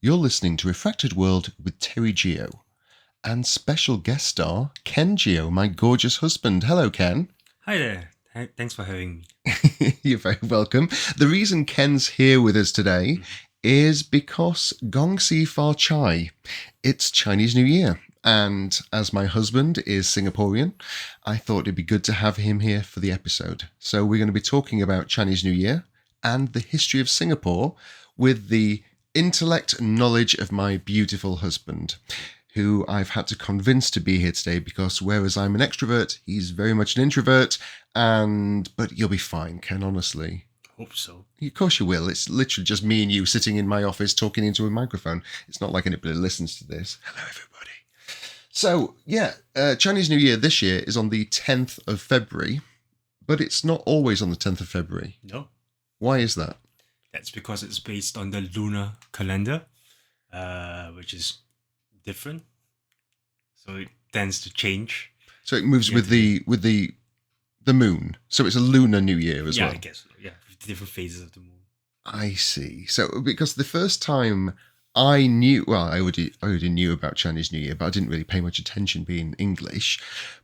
You're listening to Refracted World with Terry Geo and special guest star Ken Geo, my gorgeous husband. Hello, Ken. Hi there. Thanks for having me. You're very welcome. The reason Ken's here with us today is because Gong Xi Fa Cai. It's Chinese New Year. And as my husband is Singaporean, I thought it'd be good to have him here for the episode. So we're going to be talking about Chinese New Year and the history of Singapore with the intellect and knowledge of my beautiful husband, who I've had to convince to be here today because whereas I'm an extrovert, he's very much an introvert. But you'll be fine, Ken, honestly. Hope so. Of course you will. It's literally just me and you sitting in my office talking into a microphone. It's not like anybody listens to this. Hello, everybody. So, Chinese New Year this year is on the 10th of February, but it's not always on the 10th of February. No. Why is that? That's because it's based on the lunar calendar, which is different. So it tends to change. So it moves with the moon. So it's a lunar New Year as well. Yeah, I guess so. Yeah, different phases of the moon. I see. So because the first time I knew, well, I already knew about Chinese New Year, but I didn't really pay much attention being English.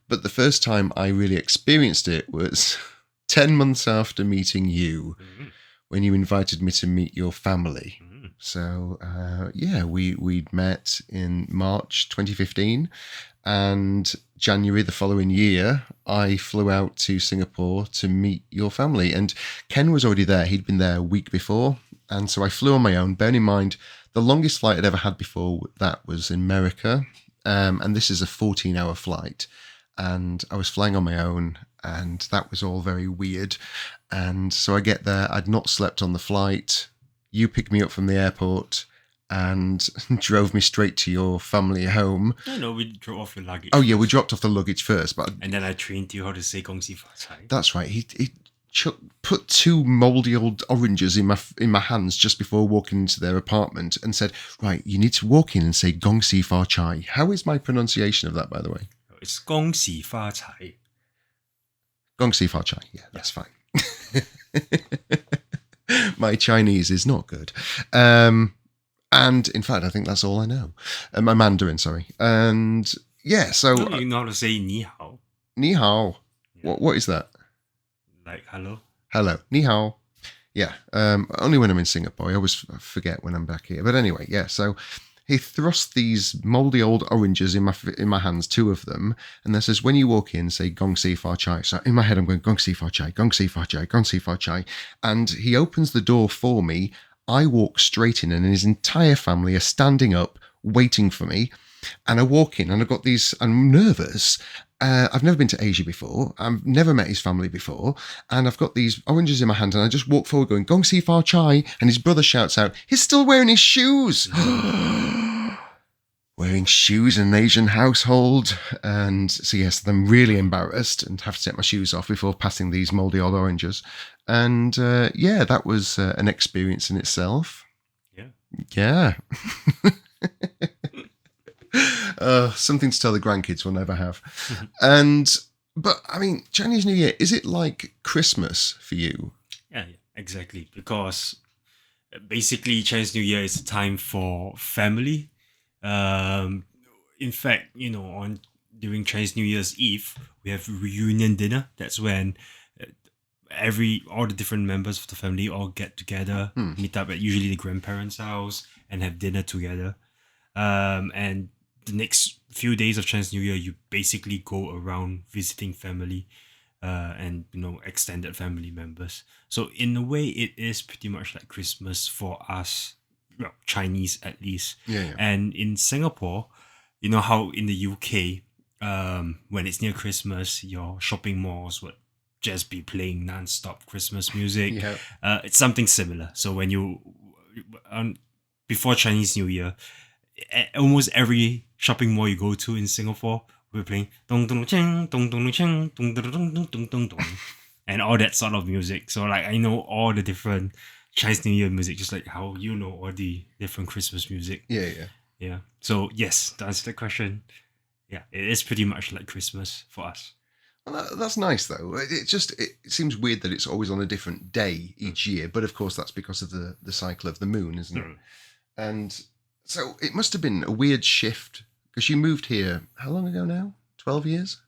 But the first time I really experienced it was 10 months after meeting you, when you invited me to meet your family. So, we'd met in March 2015, and January the following year, I flew out to Singapore to meet your family. And Ken was already there. He'd been there a week before. And so I flew on my own, bearing in mind the longest flight I'd ever had before that was in America. And this is a 14-hour flight. And I was flying on my own, and that was all very weird. And so I get there. I'd not slept on the flight. You picked me up from the airport and drove me straight to your family home. No, we drove off your luggage. Oh, yeah, we dropped off the luggage first. And then I trained you how to say Gong Xi Fa Cai. That's right. He put two mouldy old oranges in my hands just before walking into their apartment and said, right, you need to walk in and say Gong Xi Fa Cai. How is my pronunciation of that, by the way? It's Gong Xi Fa Cai. Gong Xi Fa Cai. Yeah, that's fine. My Chinese is not good. And in fact, I think that's all I know. My Mandarin, sorry. And yeah, so... you know how to say ni hao. Ni hao. Yeah. What is that? Like hello? Hello. Ni hao. Yeah. Only when I'm in Singapore. I always forget when I'm back here. But anyway, yeah. So he thrust these mouldy old oranges in my hands, two of them, and then says, when you walk in, say Gong Xi Fa Cai. So in my head, I'm going Gong Xi Fa Cai, Gong Xi Fa Cai, Gong Xi Fa Cai. And he opens the door for me. I walk straight in, and his entire family are standing up, waiting for me. And I walk in, and I've got these. I'm nervous. I've never been to Asia before. I've never met his family before. And I've got these oranges in my hand, and I just walk forward going, Gong Xi Fa Cai. And his brother shouts out, he's still wearing his shoes. Wearing shoes in an Asian household. And so, yes, I'm really embarrassed and have to take my shoes off before passing these mouldy old oranges. And that was an experience in itself. Yeah. Something to tell the grandkids we'll never have. But I mean, Chinese New Year, is it like Christmas for you? Yeah, exactly. Because basically Chinese New Year is a time for family. In fact, during Chinese New Year's Eve, we have reunion dinner. That's when all the different members of the family all get together, meet up at usually the grandparents' house, and have dinner together. And the next few days of Chinese New Year, you basically go around visiting family, and extended family members. So in a way, it is pretty much like Christmas for us, Chinese at least. Yeah. And in Singapore, you know how in the UK, when it's near Christmas, your shopping malls would just be playing non-stop Christmas music. Yeah. It's something similar. So when before Chinese New Year, almost every shopping mall you go to in Singapore, we're playing dong dong ching, dong dong ching, dong dong dong dong dong dong dong, and all that sort of music. So like I know all the different Chinese New Year music, just like how you know all the different Christmas music. Yeah. So yes, to answer the question, yeah, it is pretty much like Christmas for us. Well, that's nice, though. It seems weird that it's always on a different day each year, but of course that's because of the cycle of the moon, isn't it? And So it must have been a weird shift because you moved here how long ago now? 12 years?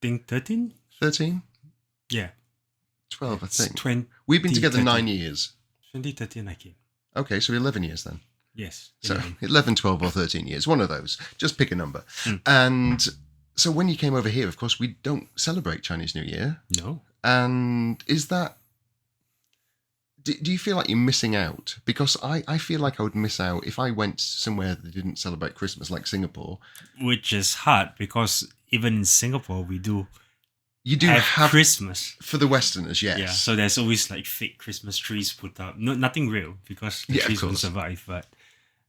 Think 13? 13? Yeah. 12, I It's think. We've been together 9 years. 2013 I came. Okay, so 11 years then. Yes. So 11. 11, 12 or 13 years, one of those. Just pick a number. Mm. And so when you came over here, of course, we don't celebrate Chinese New Year. No. And is that... Do you feel like you're missing out? Because I feel like I would miss out if I went somewhere that didn't celebrate Christmas, like Singapore. Which is hard because even in Singapore, we do You do have Christmas. For the Westerners, yes. Yeah, so there's always like fake Christmas trees put up. No, nothing real because the trees won't survive. But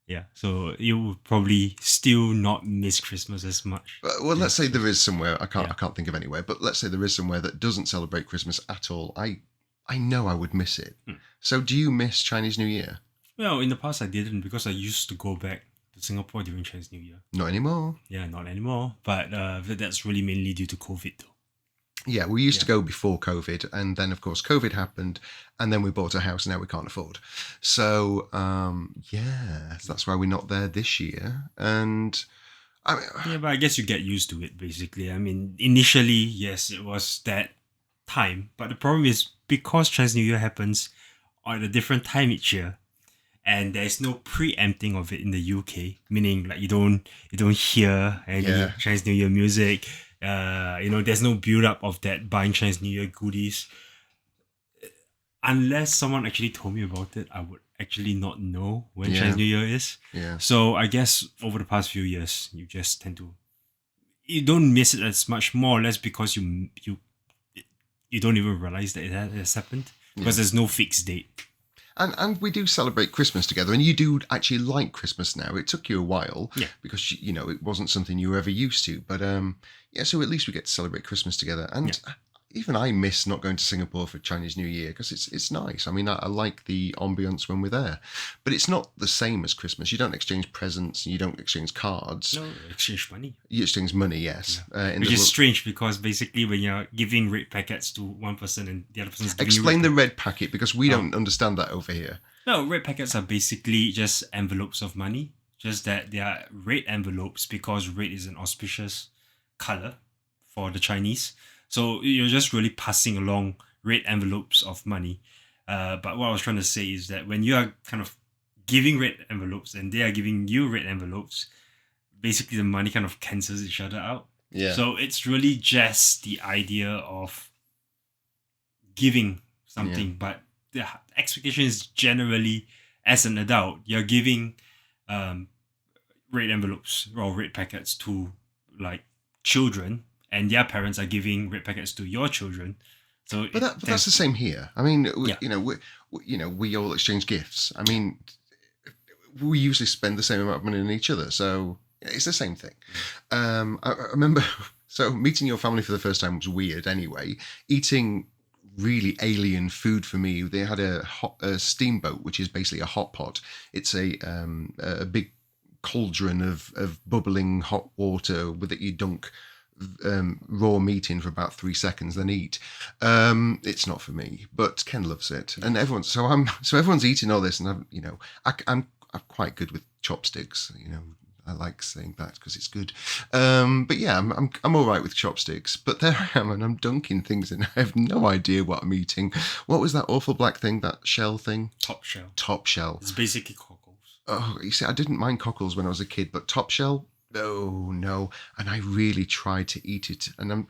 yeah, so you will probably still not miss Christmas as much. Well, let's say there is somewhere, I can't think of anywhere, but let's say there is somewhere that doesn't celebrate Christmas at all. I know I would miss it. So do you miss Chinese New Year? Well, in the past I didn't because I used to go back to Singapore during Chinese New Year. Not anymore. Yeah, not anymore. But that's really mainly due to COVID though. Yeah, we used to go before COVID, and then of course COVID happened, and then we bought a house, and now we can't afford. So that's why we're not there this year. And but I guess you get used to it basically. I mean, initially, yes, it was that time, but the problem is because Chinese New Year happens at a different time each year, and there's no preempting of it in the UK, meaning like you don't hear any Chinese New Year music. There's no build up of that buying Chinese New Year goodies. Unless someone actually told me about it, I would actually not know when Chinese New Year is. Yeah. So I guess over the past few years, you just you don't miss it as much, more or less because you don't even realize that it has happened because there's no fixed date. And we do celebrate Christmas together, and you do actually like Christmas now. It took you a while because it wasn't something you were ever used to. But so at least we get to celebrate Christmas together. And even I miss not going to Singapore for Chinese New Year because it's nice. I mean, I like the ambience when we're there, but it's not the same as Christmas. You don't exchange presents, and you don't exchange cards. No, exchange money. You exchange money, yes. Which is strange because basically when you're giving red packets to one person and the other person's giving Explain the red packet because we don't understand that over here. No, red packets are basically just envelopes of money. Just that they are red envelopes because red is an auspicious color for the Chinese. So you're just really passing along red envelopes of money. But what I was trying to say is that when you are kind of giving red envelopes and they are giving you red envelopes, basically the money kind of cancels each other out. Yeah. So it's really just the idea of giving something, but the expectation is generally, as an adult, you're giving red envelopes or red packets to like children, and their parents are giving red packets to your children. So, but that's the same here. I mean, we all exchange gifts. I mean, we usually spend the same amount of money on each other, so it's the same thing. I remember, so meeting your family for the first time was weird. Anyway, eating really alien food for me. They had a steamboat, which is basically a hot pot. It's a big cauldron of bubbling hot water that you dunk raw meat in for about 3 seconds, then eat. It's not for me, but Ken loves it, and everyone's eating all this, and I'm quite good with chopsticks. I like saying that because it's good. But yeah, I'm all right with chopsticks. But there I am, and I'm dunking things, and I have no idea what I'm eating. What was that awful black thing? That shell thing? Top shell. Top shell. It's basically cockles. Oh, you see, I didn't mind cockles when I was a kid, but top shell. No, and I really tried to eat it, and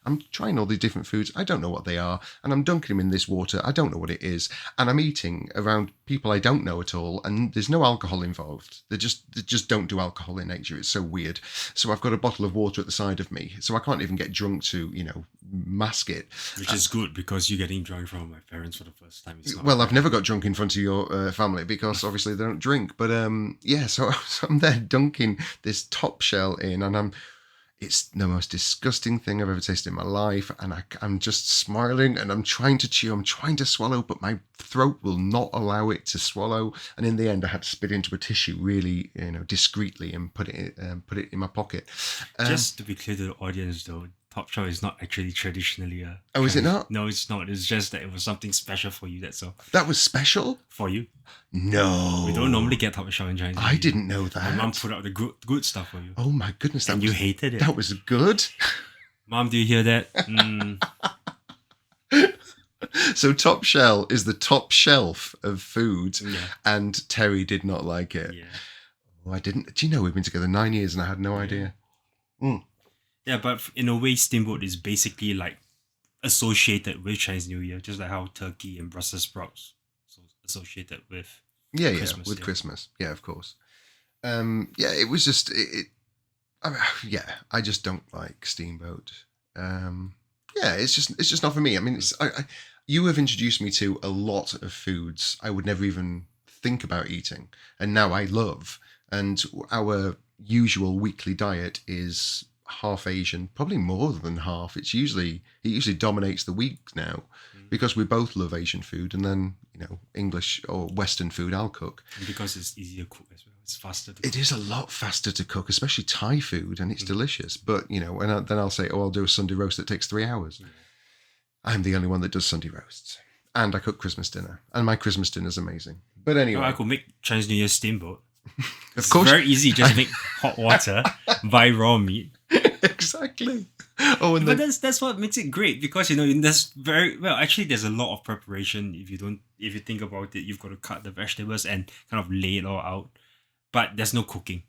I'm trying all these different foods. I don't know what they are, and I'm dunking them in this water. I don't know what it is, and I'm eating around people I don't know at all, and there's no alcohol involved. They just don't do alcohol in nature. It's so weird. So I've got a bottle of water at the side of me, so I can't even get drunk to mask it. Which is good because you're getting drunk from my parents for the first time. Well, I've never got drunk in front of your family because obviously they don't drink. But so I'm there dunking this top shell in, and it's the most disgusting thing I've ever tasted in my life, and I'm just smiling, and I'm trying to chew, I'm trying to swallow, but my throat will not allow it to swallow, and in the end I had to spit into a tissue really discreetly and put it in my pocket. Just to be clear to the audience though, top shelf is not actually traditionally a. Oh, is it not? No, it's not. It's just that it was something special for you. That's all. That was special? For you. No. We don't normally get top shelf in Chinese New Year. I didn't know that. My mum put out the good stuff for you. Oh my goodness. And you hated it. That was good. Mom, do you hear that? So top shelf is the top shelf of food, Yeah. and Terry did not like it. Yeah. Oh, I didn't. Do you know we've been together 9 years and I had no idea? Yeah, but in a way, steamboat is basically like associated with Chinese New Year, just like how turkey and Brussels sprouts associated with Yeah, Christmas, with yeah. Christmas. Yeah, of course. Yeah, it was just I mean, yeah, I just don't like steamboat. Yeah, it's just not for me. I mean, you have introduced me to a lot of foods I would never even think about eating, and now I love. And our usual weekly diet is half Asian, probably more than half. It usually dominates the week now, because we both love Asian food, and then English or Western food I'll cook. And because it's easier to cook as well. It's faster to cook. It is a lot faster to cook, especially Thai food, and it's delicious. But then I'll say, I'll do a Sunday roast that takes 3 hours. Yeah. I'm the only one that does Sunday roasts, and I cook Christmas dinner, and my Christmas dinner is amazing. But anyway, I could make Chinese New Year steamboat. of course, It's very easy. Just make hot water, buy raw meat. Exactly. Oh, and But then that's what makes it great, because there's very well. Actually, there's a lot of preparation. If you think about it, you've got to cut the vegetables and kind of lay it all out. But there's no cooking.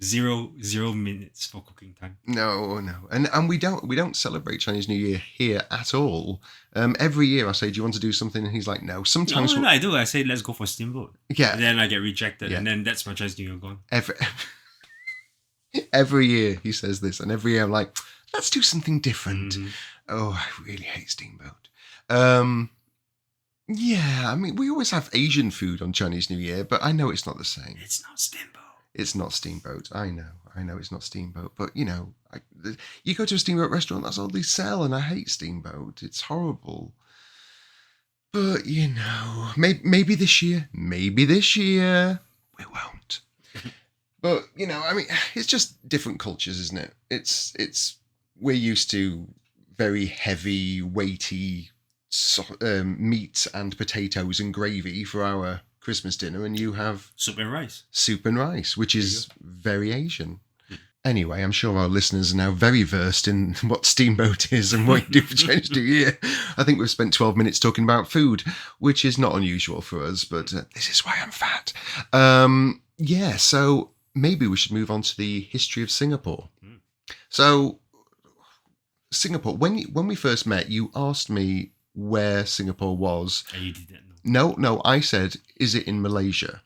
Zero minutes for cooking time. no, and we don't celebrate Chinese New Year here at all. Every year I say, do you want to do something? And he's like, no. Sometimes, No, I do. I say, let's go for steamboat. yeah, And then I get rejected, Yeah. and then that's my Chinese New Year gone. every year he says this, and every year I'm like, let's do something different. Mhm. Oh, I really hate steamboat. Yeah, I mean, we always have Asian food on Chinese New Year, but I know it's not the same. It's not steamboat. It's not steamboat. I know it's not steamboat, but you go to a steamboat restaurant, that's all they sell, and I hate steamboat. It's horrible. But maybe this year we won't. But I mean, it's just different cultures, isn't it? It's we're used to very heavy, weighty meat and potatoes and gravy for our Christmas dinner, and you have Soup and rice. which is very Asian. Anyway, I'm sure our listeners are now very versed in what steamboat is and what you do for Chinese New Year. I think we've spent 12 minutes talking about food, which is not unusual for us, but this is why I'm fat. Yeah, so maybe we should move on to the history of Singapore. So, Singapore, when we first met, you asked me where Singapore was. And you didn't know. No, I said, is it in Malaysia?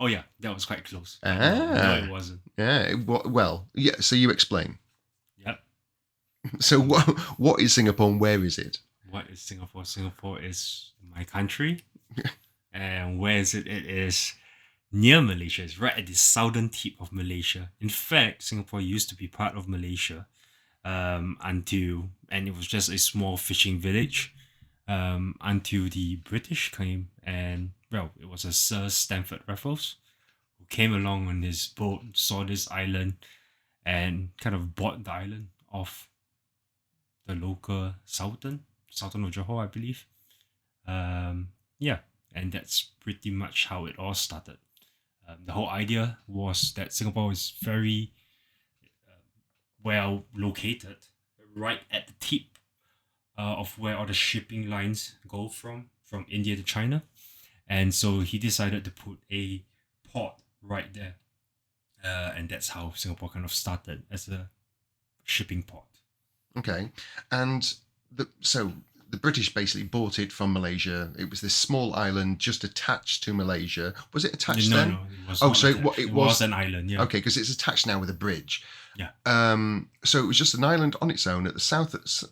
Oh yeah, that was quite close. Ah. No, it wasn't. Yeah, well, yeah, so you explain. Yep. So what is Singapore and where is it? What is Singapore? Singapore is my country. And where is it? It is near Malaysia. It's right at the southern tip of Malaysia. In fact, Singapore used to be part of Malaysia and it was just a small fishing village until the British came, and it was a Sir Stamford Raffles who came along on his boat, saw this island, and kind of bought the island off the local Sultan of Johor, I believe. Yeah, and that's pretty much how it all started. The whole idea was that Singapore is very well located, right at the tip of where all the shipping lines go from India to China. And so he decided to put a port right there. And that's how Singapore kind of started, as a shipping port. Okay, and the British basically bought it from Malaysia. It was this small island just attached to Malaysia. Was it attached then? No, it was Oh, not so attached. it was an island, yeah. Okay, because it's attached now with a bridge. Yeah. So it was just an island on its own at the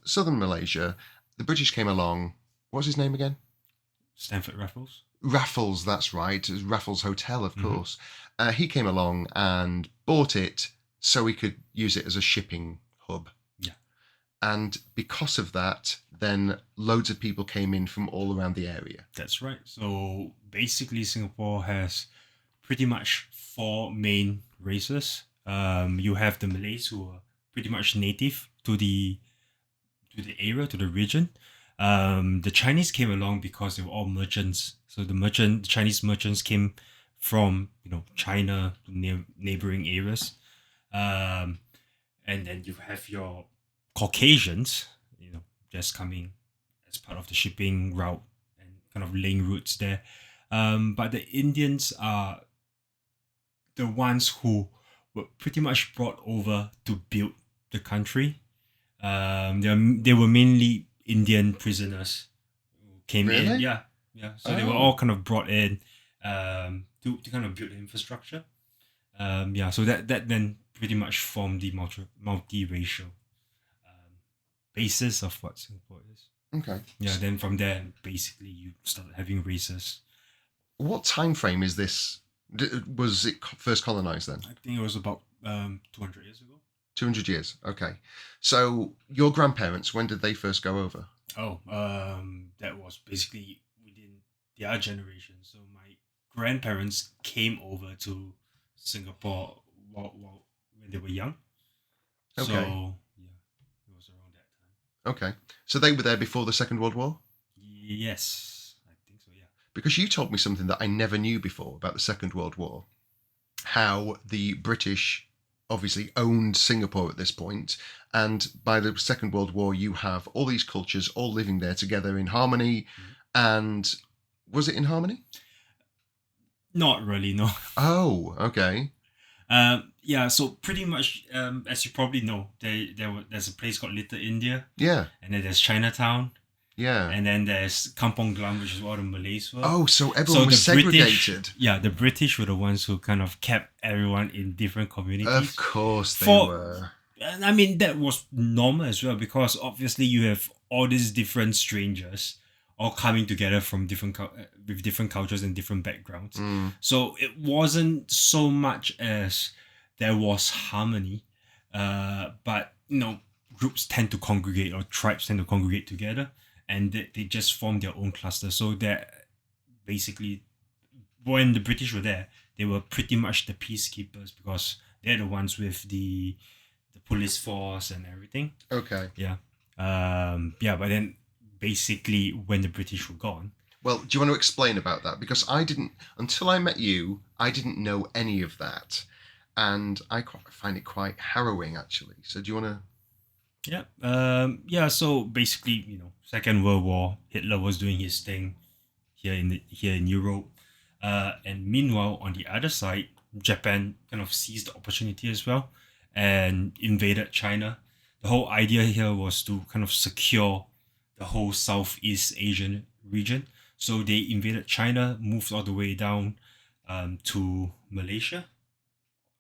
southern Malaysia. The British came along. What's his name again? Stamford Raffles. Raffles, that's right. It was Raffles Hotel, of course. He came along and bought it so he could use it as a shipping hub. Yeah. And because of that, then loads of people came in from all around the area. That's right. So basically, Singapore has pretty much 4 main races. You have the Malays, who are pretty much native to the the area, to the region. The Chinese came along because they were all merchants. So the Chinese merchants came from China, neighboring areas, um, and then you have your Caucasians, just coming as part of the shipping route and kind of laying routes there. But the Indians are the ones who were pretty much brought over to build the country. They were mainly Indian prisoners who came in. Really? Yeah, yeah. So they were all kind of brought in to kind of build the infrastructure. Yeah. So that then pretty much formed the multiracial basis of what Singapore is. Okay. Yeah. Then from there, basically, you started having races. What time frame is this? Was it first colonized then? I think it was about 200 years ago. 200 years. Okay. So your grandparents, when did they first go over? Oh, that was basically within their generation. So my grandparents came over to Singapore when they were young. Okay. So yeah, it was around that time. Okay. So they were there before the Second World War? Yes, I think so. Yeah. Because you told me something that I never knew before about the Second World War. How the British obviously owned Singapore at this point, and by the Second World War you have all these cultures all living there together in harmony. And was it in harmony? Not really, no. Oh, okay. Yeah, so pretty much, as you probably know, there's a place called Little India, Yeah, and then there's Chinatown, yeah. and then there's Kampong Glam, which is where the Malays were. Oh, so everyone was segregated. The British were the ones who kind of kept everyone in different communities. Of course they were. And I mean, that was normal as well, because obviously you have all these different strangers all coming together from with different cultures and different backgrounds. So it wasn't so much as there was harmony, but groups tend to congregate, or tribes tend to congregate together, and they just form their own cluster. So that basically, when the British were there, they were pretty much the peacekeepers, because they're the ones with the police force and everything. Okay. Yeah. But then basically when the British were gone. Well, do you want to explain about that? Because until I met you, I didn't know any of that. And I find it quite harrowing, actually. So do you want to... Yeah. So basically, Second World War, Hitler was doing his thing here in Europe. And meanwhile, on the other side, Japan kind of seized the opportunity as well and invaded China. The whole idea here was to kind of secure the whole Southeast Asian region. So they invaded China, moved all the way down to Malaysia,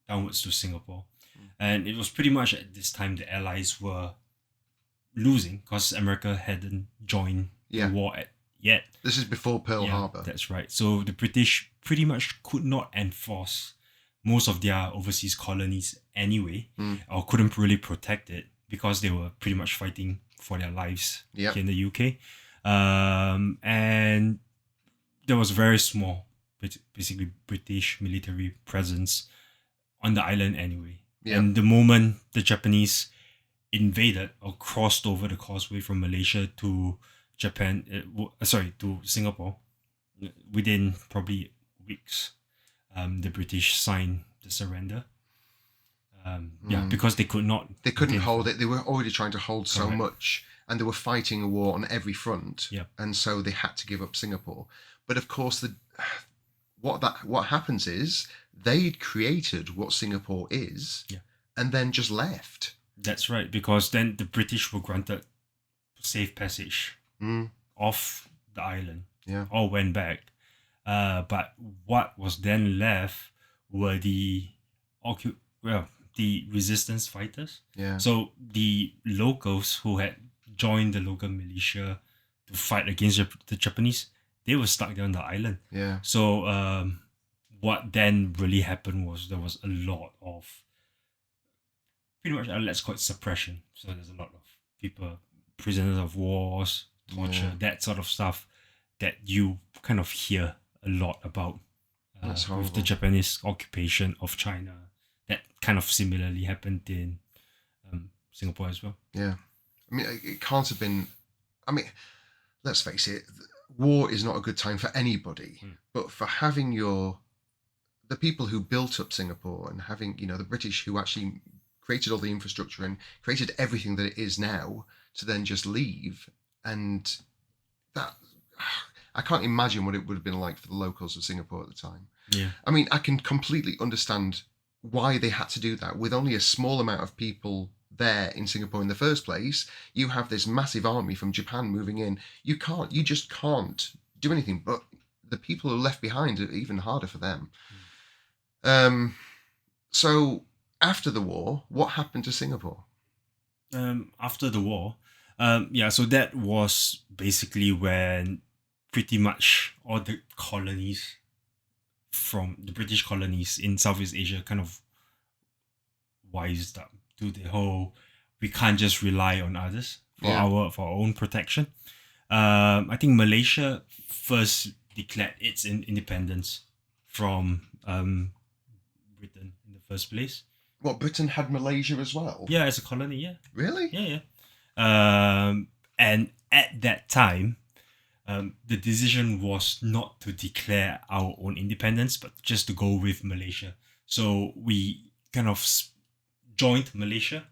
downwards to Singapore. And it was pretty much at this time the Allies were losing, because America hadn't joined the war yet. This is before Pearl Harbor. That's right. So the British pretty much could not enforce most of their overseas colonies anyway, or couldn't really protect it, because they were pretty much fighting for their lives here in the UK. And there was very small, basically British military presence on the island anyway. And the moment the Japanese invaded or crossed over the causeway from Malaysia to to Singapore, within probably weeks, the British signed the surrender. Because they couldn't hold it. They were already trying to hold so much, and they were fighting a war on every front. And so they had to give up Singapore. But of course, what happens is they'd created what Singapore is, and then just left. That's right, because then the British were granted safe passage off the island. All went back. But what was then left were the resistance fighters. So the locals who had joined the local militia to fight against the Japanese, they were stuck there on the island. So what then really happened was there was a lot of, pretty much, let's call it suppression. So there's a lot of people, prisoners of wars, torture, that sort of stuff that you kind of hear a lot about with the Japanese occupation of China. That kind of similarly happened in Singapore as well. I mean, it can't have been. I mean, let's face it, war is not a good time for anybody. But for having the people who built up Singapore and having, the British who actually created all the infrastructure and created everything that it is now to then just leave, and that I can't imagine what it would have been like for the locals of Singapore at the time. Yeah. I mean, I can completely understand why they had to do that with only a small amount of people there in Singapore in the first place. You have this massive army from Japan moving in. You just can't do anything. But the people who are left behind are even harder for them. So after the war, what happened to Singapore? After the war, so that was basically when pretty much all the colonies from the British colonies in Southeast Asia kind of wised up to the whole we can't just rely on others for our own protection. I think Malaysia first declared its independence from Britain in the first place. What, Britain had Malaysia as well? Yeah, as a colony, yeah. Really? Yeah. And at that time, the decision was not to declare our own independence, but just to go with Malaysia. So we kind of joined Malaysia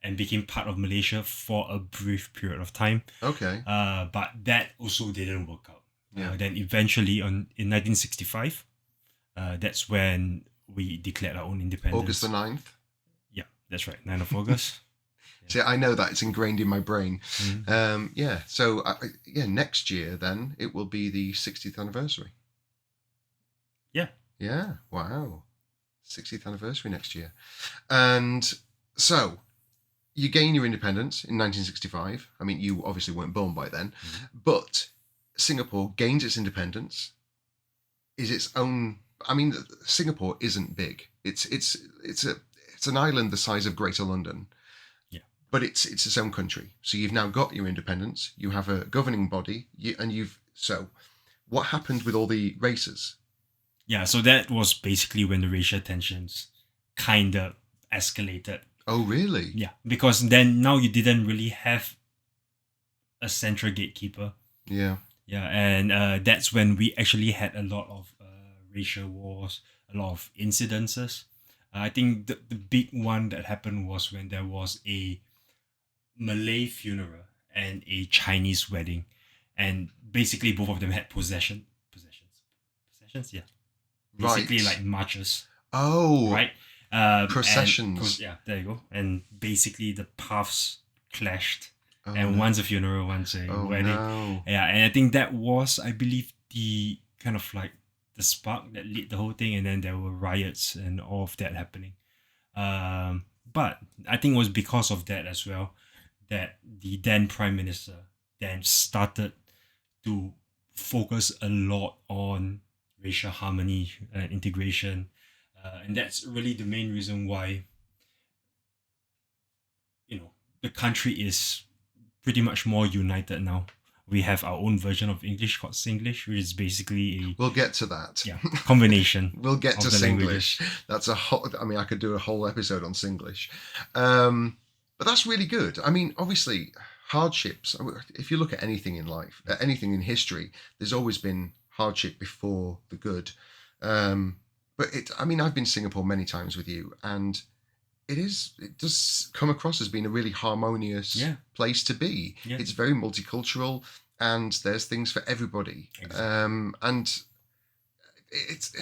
and became part of Malaysia for a brief period of time. Okay. But that also didn't work out. Yeah. Then eventually in 1965, that's when we declared our own independence. August the 9th? Yeah, that's right. 9th of August. See, I know that. It's ingrained in my brain. Mm-hmm. So, next year, then, it will be the 60th anniversary. Yeah. Yeah. Wow. 60th anniversary next year. And so, you gain your independence in 1965. I mean, you obviously weren't born by then. But Singapore gains its independence, is its own... I mean, Singapore isn't big. It's an island the size of Greater London. But it's its own country. So you've now got your independence. You have a governing body, So, what happened with all the races? Yeah, so that was basically when the racial tensions kind of escalated. Oh, really? Yeah, because then now you didn't really have a central gatekeeper. Yeah. Yeah, and that's when we actually had a lot of racial wars, a lot of incidences. I think the big one that happened was when there was a Malay funeral and a Chinese wedding, and basically both of them had possessions. Yeah, basically Right. like marches. Oh, right. Processions. There you go. And basically the paths clashed, Oh, and no. one's a funeral, one's a wedding. No. Yeah, and I think that was, I believe, the kind of like the spark that lit the whole thing, and then there were riots and all of that happening. But I think it was because of that as well that the then Prime Minister then started to focus a lot on racial harmony and integration. And that's really the main reason why, the country is pretty much more united now. We have our own version of English called Singlish, which is basically We'll get to that. Combination. We'll get of to the Singlish. languages. That's I could do a whole episode on Singlish. But that's really good. I mean, obviously, hardships, if you look at anything in life, anything in history, there's always been hardship before the good. But I've been to Singapore many times with you, and it does come across as being a really harmonious place to be. Yeah. It's very multicultural, and there's things for everybody. Exactly. And it's,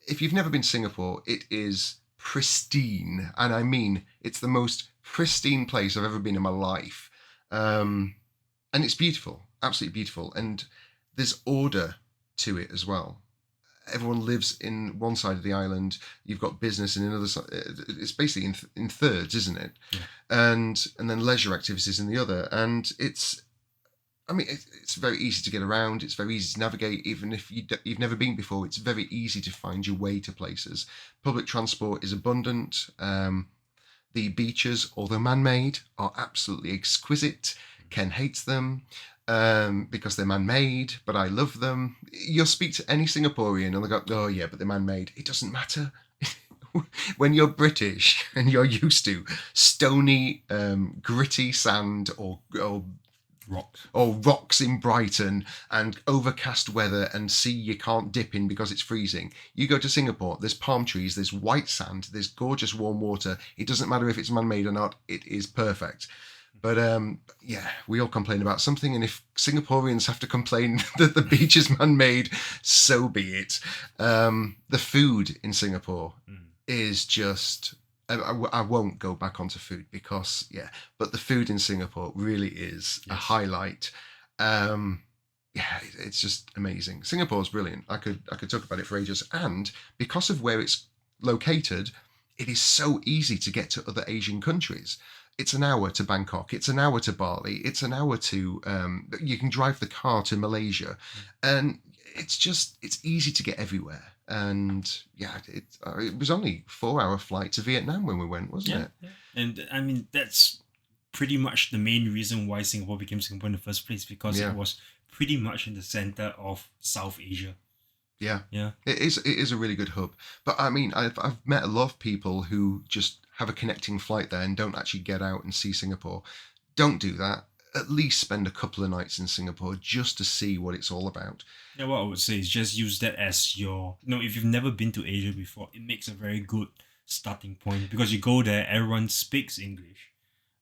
if you've never been to Singapore, it is pristine, and I mean it's the most pristine place I've ever been in my life. And it's beautiful, absolutely beautiful, and there's order to it as well. Everyone lives in one side of the island. You've got business in another side. It's basically in thirds, isn't it? Yeah. And then leisure activities in the other. And it's very easy to get around. It's very easy to navigate. Even if you've never been before, it's very easy to find your way to places. Public transport is abundant. The beaches, although man-made, are absolutely exquisite. Ken hates them. Because they're man-made, but I love them. You'll speak to any Singaporean and they'll go, oh yeah, but they're man-made. It doesn't matter. when you're British and you're used to stony, gritty sand Rock. or rocks in Brighton and overcast weather and sea you can't dip in because it's freezing. You go to Singapore, there's palm trees, there's white sand, there's gorgeous warm water. It doesn't matter if it's man-made or not, it is perfect. But yeah, we all complain about something, and if Singaporeans have to complain that the beach is man-made, so be it. The food in Singapore is just... I won't go back onto food because, yeah, but the food in Singapore really is a highlight. Yeah, it's just amazing. Singapore's brilliant. I could talk about it for ages. And because of where it's located, it is so easy to get to other Asian countries. It's an hour to Bangkok. It's an hour to Bali. It's an hour to... you can drive the car to Malaysia. And it's easy to get everywhere. And yeah, it was only 4-hour flight to Vietnam when we went, wasn't it? Yeah. And I mean, that's pretty much the main reason why Singapore became Singapore in the first place, because it was pretty much in the center of South Asia. Yeah. Yeah. It is a really good hub. But I mean, I've met a lot of people who just have a connecting flight there and don't actually get out and see Singapore. Don't do that. At least spend a couple of nights in Singapore just to see what it's all about. Yeah, what I would say is just use that as your... if you've never been to Asia before, it makes a very good starting point, because you go there, everyone speaks English,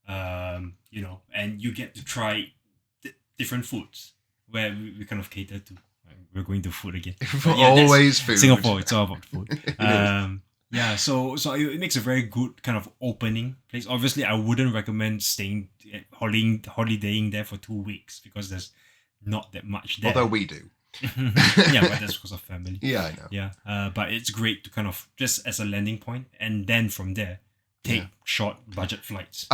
and you get to try different foods where we kind of cater to. We're going to food again. Always food. Singapore, it's all about food. Yeah, so it makes a very good kind of opening place. Obviously, I wouldn't recommend holidaying there for 2 weeks, because there's not that much there. Although we do. Yeah, but that's because of family. Yeah, I know. Yeah, but it's great to kind of just as a landing point, and then from there, take short budget flights.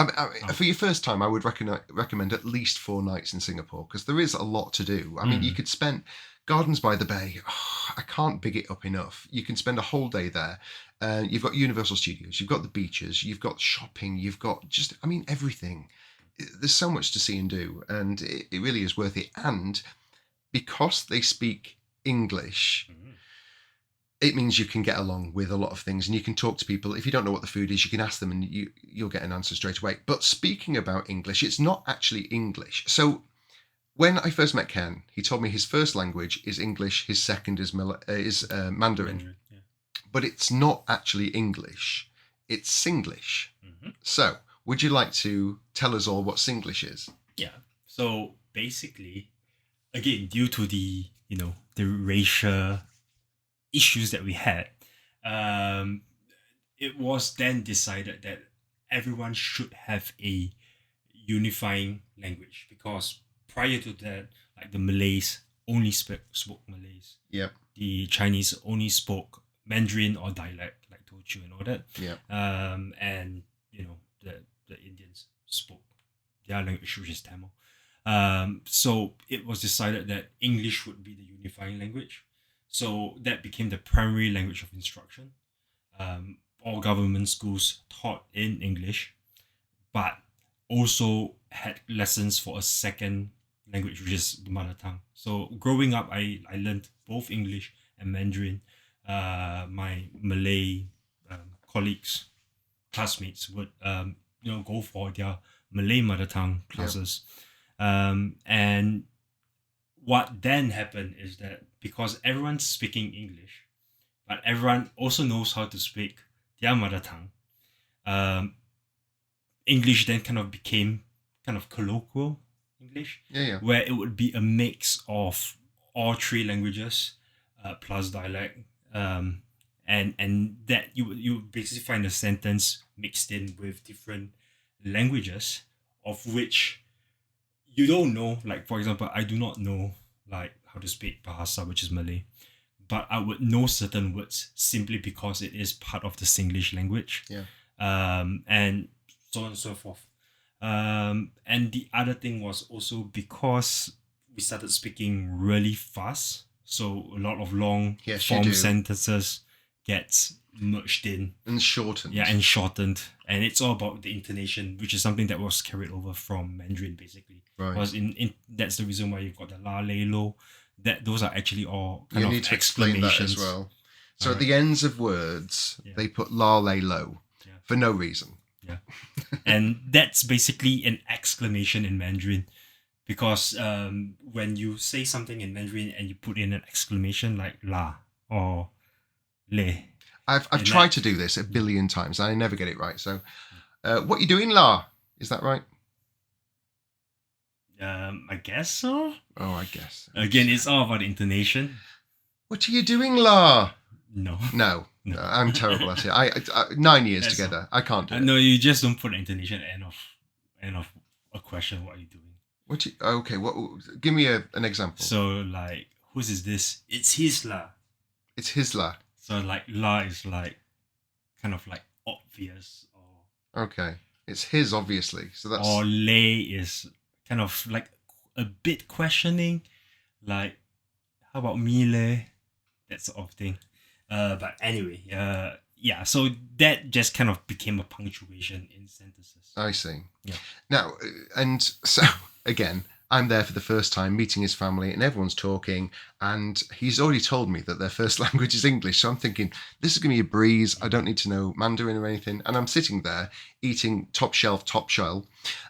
For your first time, I would recommend at least 4 nights in Singapore, because there is a lot to do. I mean, you could spend Gardens by the Bay. I can't big it up enough. You can spend a whole day there. You've got Universal Studios, you've got the beaches, you've got shopping, you've got everything. There's so much to see and do, and it really is worth it. And because they speak English, it means you can get along with a lot of things, and you can talk to people. If you don't know what the food is, you can ask them and you'll get an answer straight away. But speaking about English, it's not actually English. So when I first met Ken, he told me his first language is English, his second is Mandarin. But it's not actually English, it's Singlish. So would you like to tell us all what Singlish is? Yeah. So basically, again, due to the racial issues that we had, it was then decided that everyone should have a unifying language, because prior to that, like the Malays only spoke Malays. Yep. The Chinese only spoke Mandarin or dialect, like Teochew and all that. Yep. And the Indians spoke their language, which is Tamil. So it was decided that English would be the unifying language. So that became the primary language of instruction. All government schools taught in English, but also had lessons for a second language, which is the mother tongue. So growing up, I learned both English and Mandarin. My Malay colleagues, classmates would go for their Malay mother tongue classes. And what then happened is that because everyone's speaking English, but everyone also knows how to speak their mother tongue, English then kind of became kind of colloquial English, where it would be a mix of all 3 languages plus dialect, and that you basically find a sentence mixed in with different languages, of which you don't know. Like, for example, I do not know like how to speak Bahasa, which is Malay, but I would know certain words simply because it is part of the Singlish language. And so on and so forth. And the other thing was also because we started speaking really fast, so a lot of long form sentences gets merged in and shortened. And shortened, and it's all about the intonation, which is something that was carried over from Mandarin, basically. Right. Because in that's the reason why you've got the la, le, lo. That those are actually all kind you of need to explain that as well. So at the ends of words, Yeah. they put la, lay, low Yeah. for no reason. Yeah. And that's basically an exclamation in Mandarin. Because when you say something in Mandarin and you put in an exclamation like la or le. I've And tried that- to do this a billion times. I never get it right. So, what you doing, la? Is that right? I guess so. Oh, I guess. Again, it's all about the intonation. What are you doing, la? No. No, No. I'm terrible at it. I 9 years That's together. I can't do it. No, you just don't put the intonation at the end of a question. What are you doing? Okay, what? Give me an example. So like, whose is this? It's his la. It's his la. So like la is like kind of like obvious, or Okay, it's his obviously. So that's or lay is kind of like a bit questioning, like how about me lay, that sort of thing. But anyway, yeah. So that just kind of became a punctuation in sentences. I see. Yeah. Now, and so again, I'm there for the first time meeting his family and everyone's talking and he's already told me that their first language is English. So I'm thinking, this is going to be a breeze. I don't need to know Mandarin or anything. And I'm sitting there eating top shell,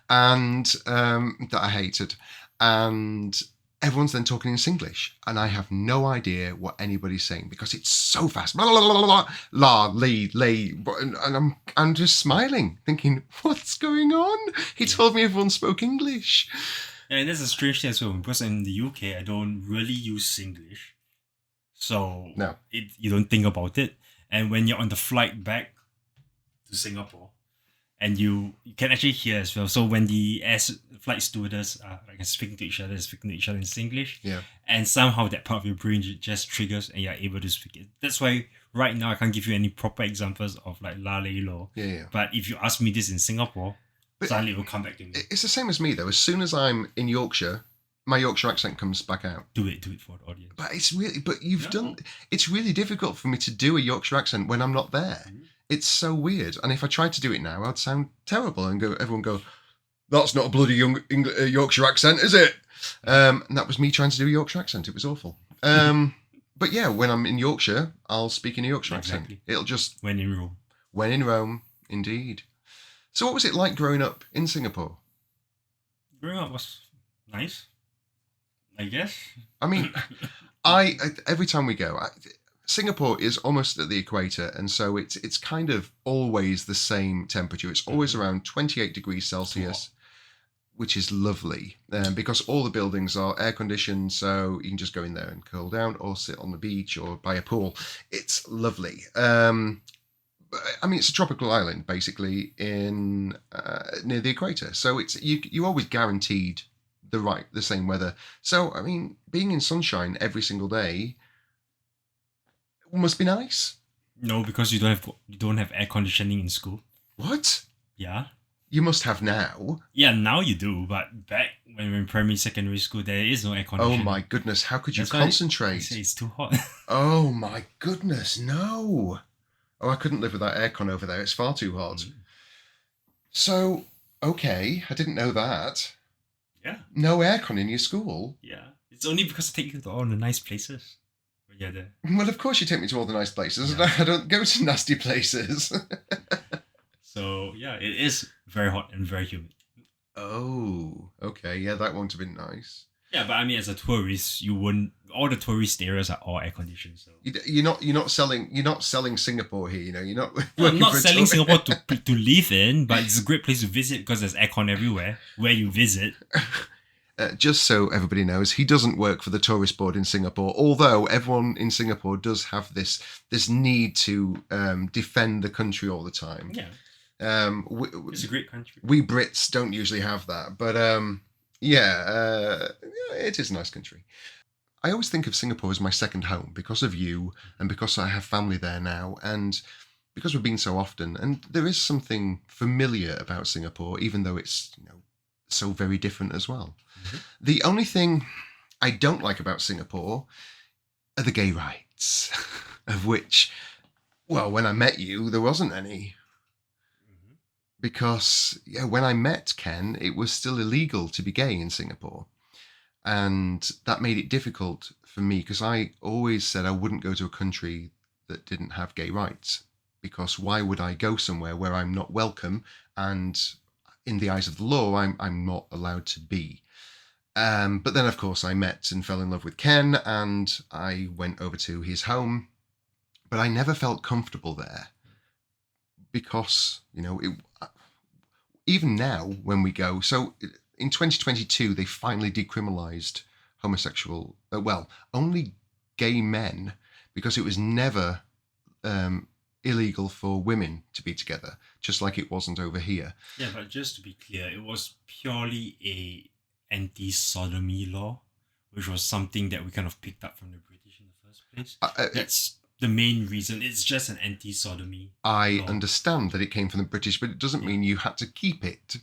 and that I hated. And everyone's then talking in Singlish. And I have no idea what anybody's saying because it's so fast. Blah, blah, blah, blah, la, lee, lay. And I'm just smiling, thinking, what's going on? He told me everyone spoke English. And that's a strange thing as well, because in the UK, I don't really use Singlish. So No. you don't think about it. And when you're on the flight back to Singapore, and you can actually hear as well. So when the flight stewardess are like speaking to each other in Singlish, Yeah. and somehow that part of your brain just triggers and you're able to speak it. That's why right now I can't give you any proper examples of like la lei lo. Yeah. But if you ask me this in Singapore, But suddenly it will come back to me. it's the same as me though. As soon as I'm in Yorkshire, my Yorkshire accent comes back out. Do it for the audience. But it's really difficult for me to do a Yorkshire accent when I'm not there. It's so weird. And if I tried to do it now, I'd sound terrible and everyone go, that's not a bloody Yorkshire accent, is it? And that was me trying to do a Yorkshire accent. It was awful. But yeah, when I'm in Yorkshire, I'll speak in a Yorkshire accent. It'll just... When in Rome. When in Rome, indeed. So what was it like growing up in Singapore? Growing up was nice, I guess. I mean, every time we go, Singapore is almost at the equator, and so it's kind of always the same temperature. It's always around 28 degrees Celsius, which is lovely because all the buildings are air conditioned, so you can just go in there and cool down or sit on the beach or by a pool. It's lovely. I mean, it's a tropical island basically in near the equator, so it's you always guaranteed the same weather. So I mean, being in sunshine every single day must be nice. No, because you don't have air conditioning in school. What? Yeah. You must have now. Yeah, now you do, but back when we were in primary, secondary school, there is no air conditioning. Oh my goodness, how could you That's why I concentrate? say it's too hot. Oh my goodness, no. Oh, I couldn't live without aircon over there. It's far too hot. So, okay, I didn't know that. Yeah. No aircon in your school? Yeah. It's only because I take you to all the nice places. Yeah, there. Well, of course you take me to all the nice places. Yeah. I don't go to nasty places. So, yeah, it is very hot and very humid. Oh, okay. Yeah, that won't have been nice. Yeah, but I mean, as a tourist, you wouldn't. All the tourist areas are all air conditioned. So You're not selling Singapore here. You know, you're not. no, I'm not for a selling tour- Singapore to live in, but it's a great place to visit because there's aircon everywhere where you visit. Just so everybody knows, he doesn't work for the tourist board in Singapore. Although everyone in Singapore does have this need to defend the country all the time. Yeah, it's a great country. We Brits don't usually have that, but it is a nice country. I always think of Singapore as my second home because of you and because I have family there now and because we've been so often. And there is something familiar about Singapore, even though it's so very different as well. Mm-hmm. The only thing I don't like about Singapore are the gay rights, of which, well, when I met you, there wasn't any. Because when I met Ken, it was still illegal to be gay in Singapore. And that made it difficult for me because I always said I wouldn't go to a country that didn't have gay rights, because why would I go somewhere where I'm not welcome and in the eyes of the law I'm not allowed to be? But then, of course, I met and fell in love with Ken, and I went over to his home, but I never felt comfortable there because, even now when we go, so in 2022, they finally decriminalized only gay men, because it was never illegal for women to be together, just like it wasn't over here. Yeah, but just to be clear, it was purely a anti-sodomy law, which was something that we kind of picked up from the British in the first place. That's the main reason. It's just an anti-sodomy I law. understand that it came from the British, but it doesn't mean you had to keep it.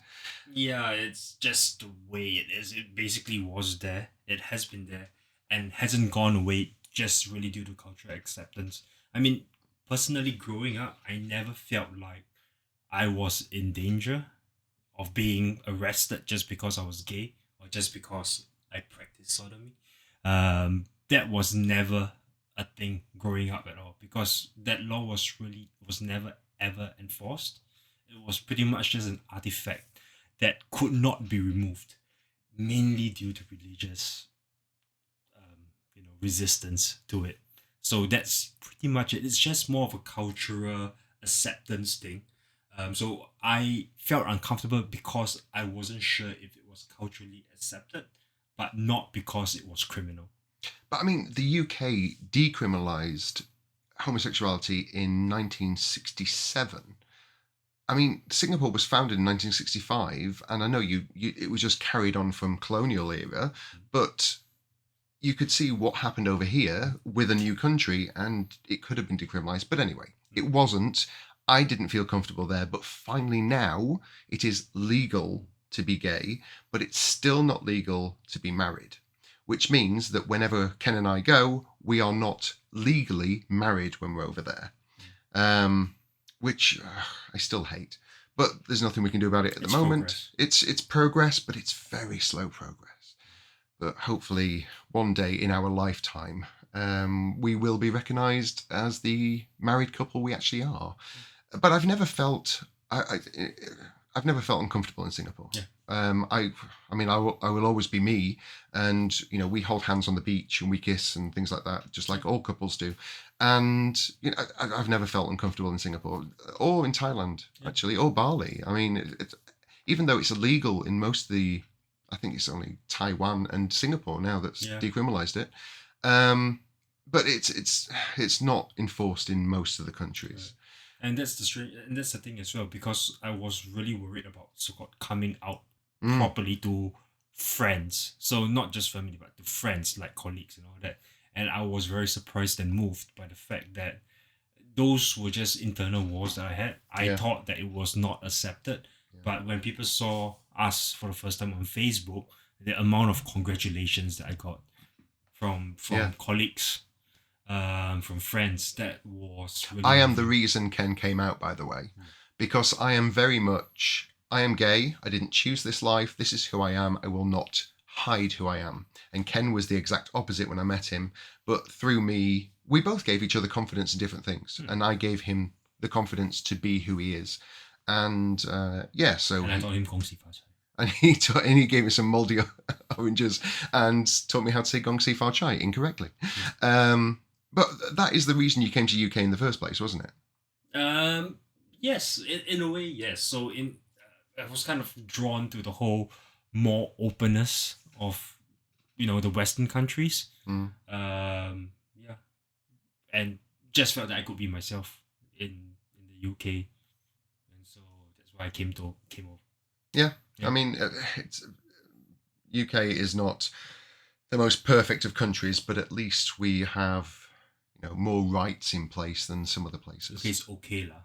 Yeah, it's just the way it is. It basically was there. It has been there and hasn't gone away, just really due to cultural acceptance. I mean, personally, growing up, I never felt like I was in danger of being arrested just because I was gay or just because I practiced sodomy. That was never a thing growing up at all, because that law was never ever enforced. It was pretty much just an artifact that could not be removed, mainly due to religious resistance to it. So that's pretty much it. It's just more of a cultural acceptance thing. So I felt uncomfortable because I wasn't sure if it was culturally accepted, but not because it was criminal. But I mean, the UK decriminalised homosexuality in 1967. I mean, Singapore was founded in 1965, and I know it was just carried on from colonial era, but you could see what happened over here with a new country, and it could have been decriminalised. But anyway, it wasn't. I didn't feel comfortable there, but finally now it is legal to be gay, but it's still not legal to be married, which means that whenever Ken and I go, we are not legally married when we're over there, which I still hate. But there's nothing we can do about it at the moment. Progress. It's progress, but it's very slow progress. But hopefully one day in our lifetime, we will be recognised as the married couple we actually are. But I've never felt I've never felt uncomfortable in Singapore. Yeah. I will always be me, and we hold hands on the beach and we kiss and things like that, just like all couples do. And I've never felt uncomfortable in Singapore or in Thailand, actually, or Bali. I mean, even though it's illegal in most of the, I think it's only Taiwan and Singapore now that's decriminalised it. But it's not enforced in most of the countries. Right. And that's the thing as well, because I was really worried about so-called coming out properly to friends. So not just family, but to friends, like colleagues and all that. And I was very surprised and moved by the fact that those were just internal wars that I had. I thought that it was not accepted. Yeah. But when people saw us for the first time on Facebook, the amount of congratulations that I got from colleagues, from friends, that was really I am the reason Ken came out, by the way, because I am gay. I didn't choose this life. This is who I am. I will not hide who I am. And Ken was the exact opposite when I met him. But through me, we both gave each other confidence in different things. And I gave him the confidence to be who he is. And so... And I taught him Gong Xi Fa Cai. And he gave me some mouldy oranges and taught me how to say Gong Xi Fa Cai incorrectly. But that is the reason you came to UK in the first place, wasn't it? Yes, in a way, yes. So I was kind of drawn to the whole more openness of, the Western countries. And just felt that I could be myself in the UK, and so that's why I came over. Yeah. I mean, UK is not the most perfect of countries, but at least we have more rights in place than some other places. It's okay lah.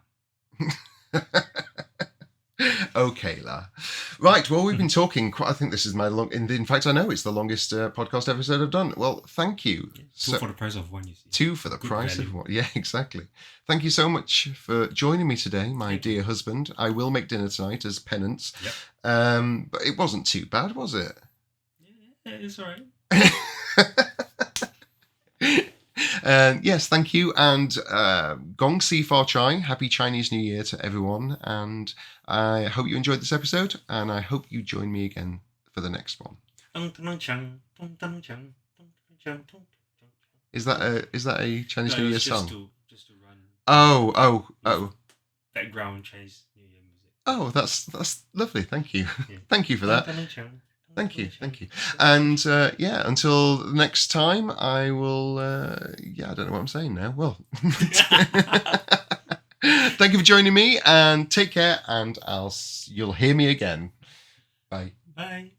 Okay lah. Right, well, we've been talking I think this is in fact I know it's the longest podcast episode I've done. Well, thank you. Two for the price of one, you see. Two for the price of one. Yeah, exactly. Thank you so much for joining me today, my dear husband. I will make dinner tonight as penance. Yep. But it wasn't too bad, was it? Yeah, it's all right. Yes, thank you. And Gong Xi Fa Cai. Happy Chinese New Year to everyone. And I hope you enjoyed this episode. And I hope you join me again for the next one. Is that a Chinese New Year song? Just to run. Oh. Background Chinese New Year music. Oh, that's lovely. Thank you. Yeah. Thank you for that. Thank you. And until next time, I will. I don't know what I'm saying now. Well, thank you for joining me, and take care. And you'll hear me again. Bye. Bye.